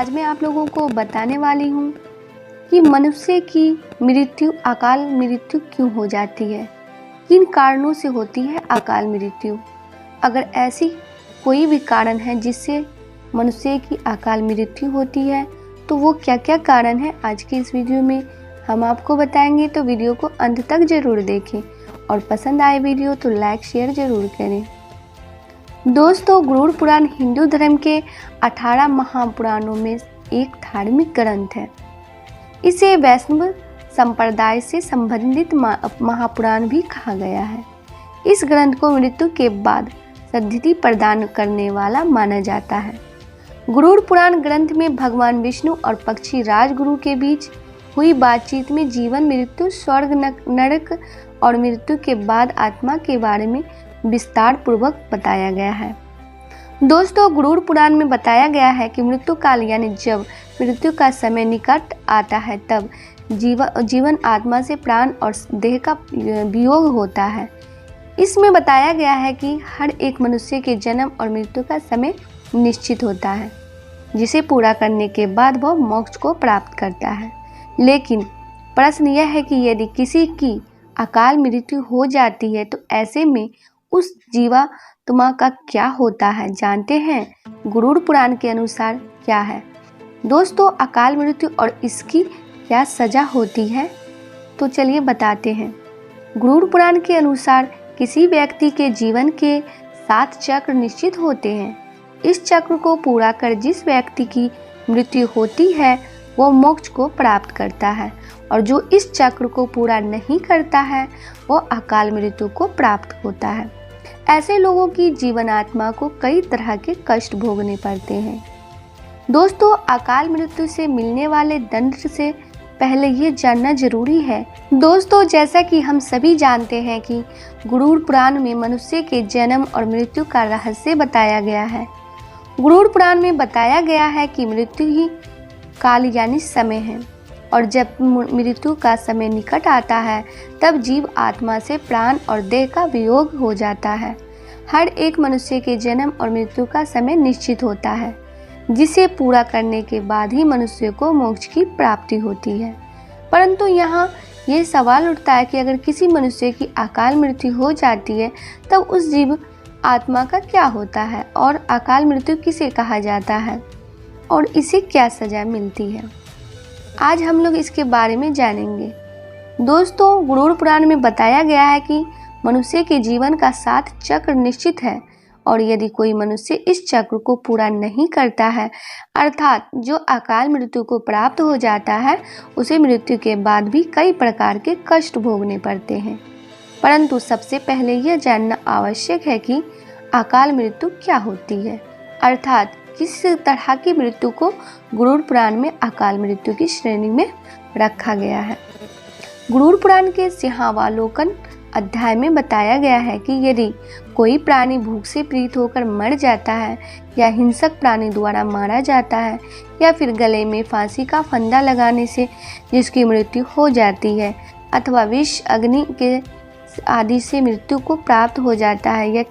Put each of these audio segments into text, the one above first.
आज मैं आप लोगों को बताने वाली हूँ कि मनुष्य की मृत्यु अकाल मृत्यु क्यों हो जाती है, किन कारणों से होती है अकाल मृत्यु। अगर ऐसी कोई भी कारण है जिससे मनुष्य की अकाल मृत्यु होती है तो वो क्या क्या कारण है, आज की इस वीडियो में हम आपको बताएंगे। तो वीडियो को अंत तक जरूर देखें और पसंद आए वीडियो तो लाइक शेयर जरूर करें। दोस्तों, गरुड़ पुराण हिंदू धर्म के 18 महापुराणों में एक धार्मिक ग्रंथ है। इसे वैष्णव संप्रदाय से संबंधित महापुराण भी कहा गया है। इस ग्रंथ को मृत्यु के बाद सद्गति प्रदान करने वाला माना जाता है। गरुड़ पुराण ग्रंथ में भगवान विष्णु और पक्षी राजगुरु के बीच हुई बातचीत में जीवन, मृत्यु, स्वर्ग, नरक और मृत्यु के बाद आत्मा के बारे में विस्तार पूर्वक बताया गया है। दोस्तों, गरुड़ पुराण में बताया गया है कि मृत्यु काल यानी जब मृत्यु का समय निकट आता है तब जीवन आत्मा से प्राण और देह का वियोग होता है। इसमें बताया गया है कि हर एक मनुष्य के जन्म और मृत्यु का समय निश्चित होता है, जिसे पूरा करने के बाद वह मोक्ष को प्राप्त करता है। लेकिन प्रश्न यह है कि यदि किसी की अकाल मृत्यु हो जाती है तो ऐसे में उस जीवात्मा का क्या होता है, जानते हैं गरुड़ पुराण के अनुसार क्या है। दोस्तों, अकाल मृत्यु और इसकी क्या सजा होती है, तो चलिए बताते हैं। गरुड़ पुराण के अनुसार किसी व्यक्ति के जीवन के 7 चक्र निश्चित होते हैं। इस चक्र को पूरा कर जिस व्यक्ति की मृत्यु होती है वो मोक्ष को प्राप्त करता है, और जो इस चक्र को पूरा नहीं करता है वो अकाल मृत्यु को प्राप्त होता है। ऐसे लोगों की जीवनात्मा को कई तरह के कष्ट भोगने पड़ते हैं। दोस्तों, अकाल मृत्यु से मिलने वाले दंड से पहले ये जानना जरूरी है। दोस्तों, जैसा कि हम सभी जानते हैं कि गरुड़ पुराण में मनुष्य के जन्म और मृत्यु का रहस्य बताया गया है। गरुड़ पुराण में बताया गया है कि मृत्यु ही काल यानी समय है, और जब मृत्यु का समय निकट आता है तब जीव आत्मा से प्राण और देह का वियोग हो जाता है। हर एक मनुष्य के जन्म और मृत्यु का समय निश्चित होता है, जिसे पूरा करने के बाद ही मनुष्य को मोक्ष की प्राप्ति होती है। परंतु यहाँ ये सवाल उठता है कि अगर किसी मनुष्य की अकाल मृत्यु हो जाती है तब उस जीव आत्मा का क्या होता है, और अकाल मृत्यु किसे कहा जाता है और इसे क्या सजा मिलती है। आज हम लोग इसके बारे में जानेंगे। दोस्तों, गरुड़ पुराण में बताया गया है कि मनुष्य के जीवन का 7 चक्र निश्चित है, और यदि कोई मनुष्य इस चक्र को पूरा नहीं करता है, अर्थात जो अकाल मृत्यु को प्राप्त हो जाता है, उसे मृत्यु के बाद भी कई प्रकार के कष्ट भोगने पड़ते हैं। परंतु सबसे पहले यह जानना आवश्यक है कि अकाल मृत्यु क्या होती है, अर्थात किस तरह की मृत्यु को गरुड़ पुराण में अकाल मृत्यु की श्रेणी में रखा गया है। गरुड़ पुराण के सिंहावलोकन अध्याय में बताया गया है कि यदि कोई प्राणी भूख से पीड़ित होकर मर जाता है, या हिंसक प्राणी द्वारा मारा जाता है, या फिर गले में फांसी का फंदा लगाने से जिसकी मृत्यु हो जाती है, अथवा विष, अग्नि के आदि से मृत्यु को प्राप्त हो जाता है, या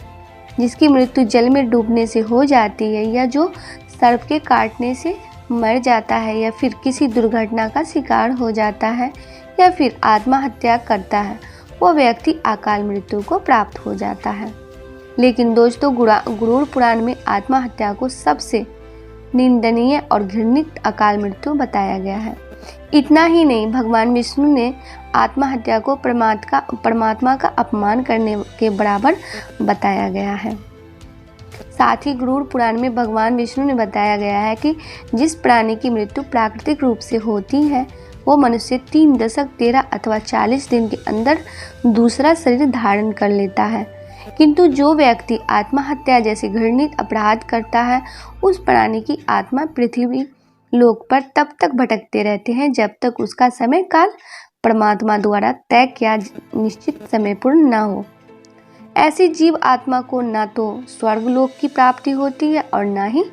जिसकी मृत्यु जल में डूबने से हो जाती है, या जो सर्प के काटने से मर जाता है, या फिर किसी दुर्घटना का शिकार हो जाता है, या फिर आत्महत्या करता है, वो व्यक्ति अकाल मृत्यु को प्राप्त हो जाता है। लेकिन दोस्तों, गरुड़ पुराण में आत्महत्या को सबसे निंदनीय और घृणित अकाल मृत्यु बताया गया है। इतना ही नहीं, भगवान विष्णु ने आत्महत्या को परमात्मा का अपमान करने के बराबर बताया गया है। साथ ही गरुड़ पुराण में भगवान विष्णु ने बताया गया है कि जिस प्राणी की मृत्यु प्राकृतिक रूप से होती है वो मनुष्य 3 दशक, 13 अथवा 40 दिन के अंदर दूसरा शरीर धारण कर लेता है। किंतु जो व्यक्ति आत्महत्या जैसे घृणित अपराध करता है, उस प्राणी की आत्मा पृथ्वी लोक पर तब तक भटकते रहते हैं जब तक उसका समय काल परमात्मा द्वारा तय किया निश्चित समय पूर्ण न हो। ऐसी जीव आत्मा को न तो स्वर्गलोक की प्राप्ति होती है और न ही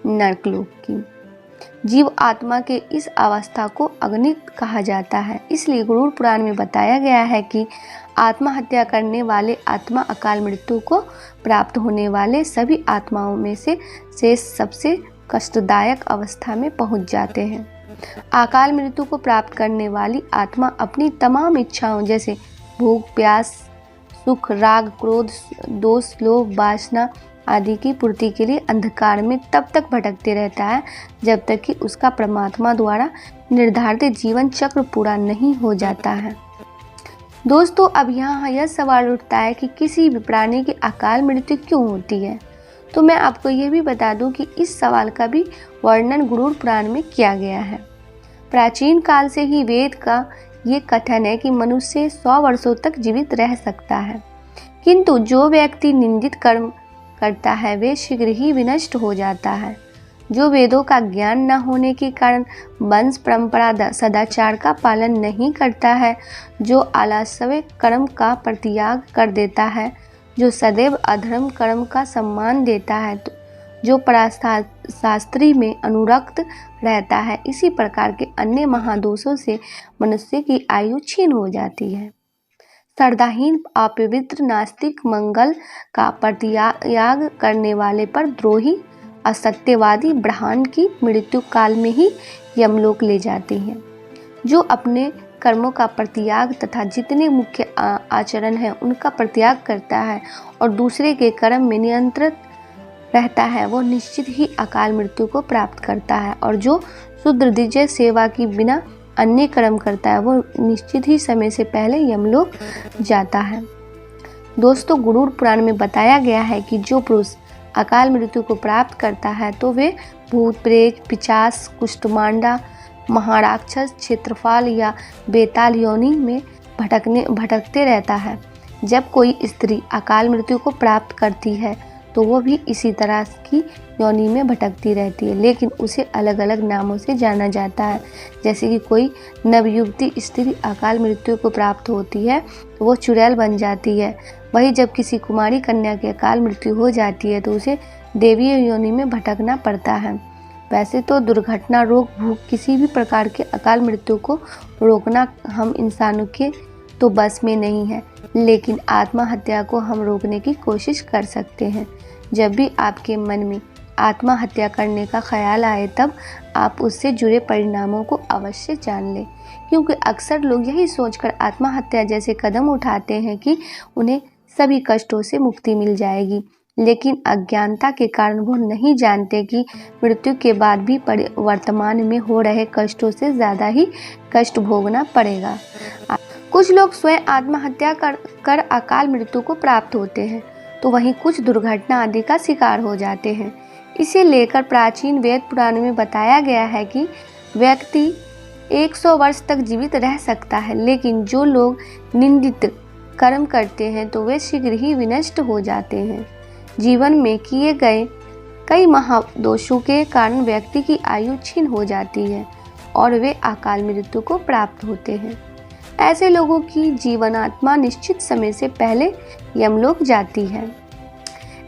नरकलोक की। जीव आत्मा के इस अवस्था को अगणित कहा जाता है। इसलिए गरुड़ पुराण में बताया गया है कि आत्महत्या करने वाले आत्मा अकाल मृत्यु को प्राप्त होने वाले सभी आत्माओं में से शेष सबसे कष्टदायक अवस्था में पहुंच जाते हैं। अकाल मृत्यु को प्राप्त करने वाली आत्मा अपनी तमाम इच्छाओं जैसे भूख, प्यास, सुख, राग, क्रोध, दोष, लोभ, वासना आदि की पूर्ति के लिए अंधकार में तब तक भटकते रहता है जब तक कि उसका परमात्मा द्वारा निर्धारित जीवन चक्र पूरा नहीं हो जाता है। दोस्तों, अब यहाँ यह सवाल उठता है कि किसी भी प्राणी की अकाल मृत्यु क्यों होती है। तो मैं आपको ये भी बता दूं कि इस सवाल का भी वर्णन गरुड़ पुराण में किया गया है। प्राचीन काल से ही वेद का ये कथन है कि मनुष्य 100 वर्षों तक जीवित रह सकता है, किंतु जो व्यक्ति निंदित कर्म करता है वे शीघ्र ही विनष्ट हो जाता है। जो वेदों का ज्ञान न होने के कारण वंश परंपरा सदाचार का पालन नहीं करता है, जो आलस्य कर्म का परित्याग कर देता है, जो सदैव अधर्म कर्म का सम्मान देता है, जो पराशास्त्री में अनुरक्त रहता है, इसी प्रकार के अन्य महादोषों से मनुष्य की आयु क्षीण हो जाती है। श्रद्धाहीन, अपवित्र, नास्तिक, मंगल का परित्याग करने वाले पर द्रोही, असत्यवादी ब्राह्मण की मृत्यु काल में ही यमलोक ले जाती है। जो अपने कर्मों का परित्याग तथा जितने मुख्य आचरण हैं उनका परित्याग करता है और दूसरे के कर्म में नियंत्रित रहता है, वो निश्चित ही अकाल मृत्यु को प्राप्त करता है। और जो शुद्र दिव्य सेवा की बिना अन्य कर्म करता है वो निश्चित ही समय से पहले यमलोक जाता है। दोस्तों, गरुड़ पुराण में बताया गया है कि जो पुरुष अकाल मृत्यु को प्राप्त करता है तो वे भूत, प्रेत, पिशाच, कुष्ठमांडा, महाराक्षस, क्षेत्रफल या बेताल योनि में भटकते रहता है। जब कोई स्त्री अकाल मृत्यु को प्राप्त करती है तो वो भी इसी तरह की योनि में भटकती रहती है, लेकिन उसे अलग अलग नामों से जाना जाता है। जैसे कि कोई नवयुवती स्त्री अकाल मृत्यु को प्राप्त होती है तो वो चुड़ैल बन जाती है। वही जब किसी कुमारी कन्या की अकाल मृत्यु हो जाती है तो उसे देवी योनि में भटकना पड़ता है। वैसे तो दुर्घटना, रोग, भूख, किसी भी प्रकार के अकाल मृत्यु को रोकना हम इंसानों के तो बस में नहीं है, लेकिन आत्महत्या को हम रोकने की कोशिश कर सकते हैं। जब भी आपके मन में आत्महत्या करने का ख्याल आए तब आप उससे जुड़े परिणामों को अवश्य जान लें, क्योंकि अक्सर लोग यही सोचकर आत्महत्या जैसे कदम उठाते हैं कि उन्हें सभी कष्टों से मुक्ति मिल जाएगी, लेकिन अज्ञानता के कारण वो नहीं जानते कि मृत्यु के बाद भी वर्तमान में हो रहे कष्टों से ज़्यादा ही कष्ट भोगना पड़ेगा। कुछ लोग स्वयं आत्महत्या कर अकाल मृत्यु को प्राप्त होते हैं, तो वहीं कुछ दुर्घटना आदि का शिकार हो जाते हैं। इसे लेकर प्राचीन वेद पुराण में बताया गया है कि व्यक्ति 100 वर्ष तक जीवित रह सकता है, लेकिन जो लोग निंदित कर्म करते हैं तो वे शीघ्र ही विनष्ट हो जाते हैं। जीवन में किए गए कई महादोषों के कारण व्यक्ति की आयु क्षीण हो जाती है और वे अकाल मृत्यु को प्राप्त होते हैं। ऐसे लोगों की जीवनात्मा निश्चित समय से पहले यमलोक जाती है।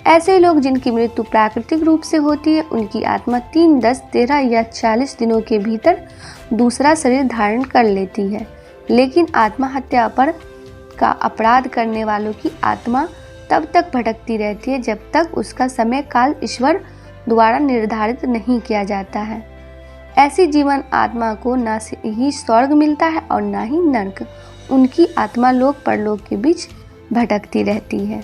ऐसे लोग जिनकी मृत्यु प्राकृतिक रूप से होती है, उनकी आत्मा 3, 10, 13 या 40 दिनों के भीतर दूसरा शरीर धारण कर लेती है, लेकिन आत्महत्या पर का अपराध करने वालों की आत्मा तब तक भटकती रहती है जब तक उसका समय काल ईश्वर द्वारा निर्धारित नहीं किया जाता है। ऐसी जीवन आत्मा को ना ही स्वर्ग मिलता है और ना ही नरक। उनकी आत्मा लोक परलोक के बीच भटकती रहती है।